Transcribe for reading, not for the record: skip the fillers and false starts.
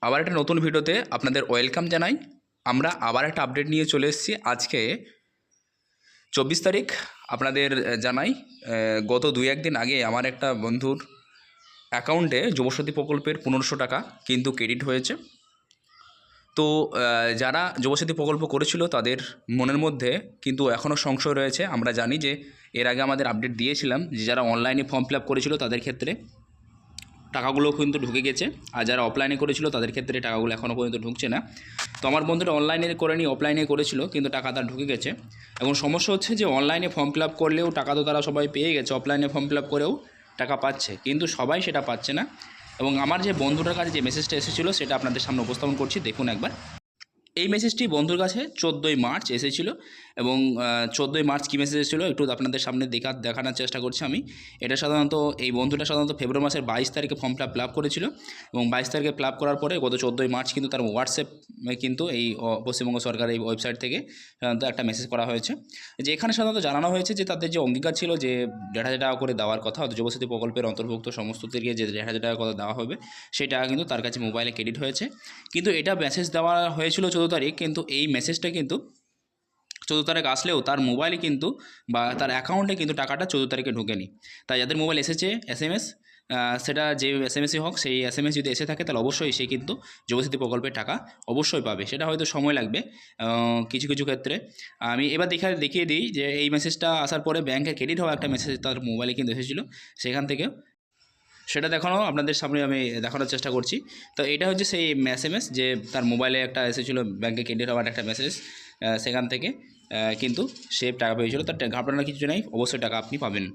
আবার একটা নতুন ভিডিওতে আপনাদের ওয়েলকাম জানাই। আমরা আবার একটা আপডেট নিয়ে চলে এসেছি। আজকে 24 তারিখ আপনাদের জানাই, গত 2-1 দিন আগে আমার একটা বন্ধুর অ্যাকাউন্টে যুবশক্তি প্রকল্পের 1500 টাকা কিন্তু ক্রেডিট হয়েছে। তো যারা যুবশক্তি প্রকল্প করেছিল তাদের মনের মধ্যে কিন্তু এখনও সংশয় রয়েছে। আমরা জানি যে এর আগে আমাদের আপডেট দিয়েছিলাম যে যারা অনলাইনে ফর্ম ফিল আপ করেছিল তাদের ক্ষেত্রে টাকাগুলো কিন্তু ঢুকে গেছে, আর যারা অফলাইনে করেছিল তাদের ক্ষেত্রে টাকাগুলো এখনও পর্যন্ত ঢুকছে না। তো আমার বন্ধুরা অনলাইনে করেনি, অফলাইনে করেছিল, কিন্তু টাকা তার ঢুকে গেছে। এবং সমস্যা হচ্ছে যে অনলাইনে ফর্ম ফিল আপ করলেও টাকা তো তারা সবাই পেয়ে গেছে, অফলাইনে ফর্ম ফিল আপ করেও টাকা পাচ্ছে, কিন্তু সবাই সেটা পাচ্ছে না। এবং আমার যে বন্ধুটার কাছে যে মেসেজটা এসেছিলো সেটা আপনাদের সামনে উপস্থাপন করছি, দেখুন একবার। এই মেসেজটি বন্ধুর কাছে 14ই মার্চ এসেছিলো। এবং 14ই মার্চ কী মেসেজ এসেছিলো একটু আপনাদের সামনে দেখানোর চেষ্টা করছি আমি। এটা সাধারণত এই বন্ধুটা সাধারণত ফেব্রুয়ারি মাসের 22 তারিখে ফর্মটা ফিল আপ করেছিল, এবং 22 তারিখে ফিল আপ করার পরে গত 14ই মার্চ কিন্তু তার হোয়াটসঅ্যাপে কিন্তু এই পশ্চিমবঙ্গ সরকার এই ওয়েবসাইট থেকে সাধারণত একটা মেসেজ করা হয়েছে, যে এখানে সাধারণত জানানো হয়েছে যে তাদের যে অঙ্গীকার ছিল যে 1,500 টাকা করে দেওয়ার কথা, অর্থাৎ যুবশক্তি প্রকল্পের অন্তর্ভুক্ত সমস্ত থেকে যে 1,500 টাকা করে দেওয়া হবে সেই টাকা কিন্তু তার কাছে মোবাইলে ক্রেডিট হয়েছে। কিন্তু এটা মেসেজ দেওয়া হয়েছিল 14 তারিখ, কিন্তু এই মেসেজটা কিন্তু 14 তারিখ আসলেও তার মোবাইলে কিন্তু বা তার অ্যাকাউন্টে কিন্তু টাকাটা 14 তারিখে ঢোকেনি। তাই যাদের মোবাইল এসেছে SMS, সেটা যে SMS-ই হোক, সেই SMS যদি এসে থাকে তাহলে অবশ্যই সে কিন্তু যুবশক্তি প্রকল্পের টাকা অবশ্যই পাবে। সেটা হয়তো সময় লাগবে কিছু কিছু ক্ষেত্রে। আমি এবার দেখিয়ে দিই যে এই মেসেজটা আসার পরে ব্যাংকের ক্রেডিট হওয়া একটা মেসেজ তার মোবাইলে কিন্তু এসেছিলো, সেখান থেকে সেটা দেখানো আপনাদের সামনে আমি দেখানোর চেষ্টা করছি। তো এটা হচ্ছে সেই SMS যে তার মোবাইলে একটা এসেছিলো ব্যাংকে ক্রেডিট হওয়ার একটা মেসেজ, সেখান থেকে কিন্তু সে টাকা পেয়েছিল। তার ঘাবড়ানোর কিছু নেই, অবশ্যই টাকা আপনি পাবেন।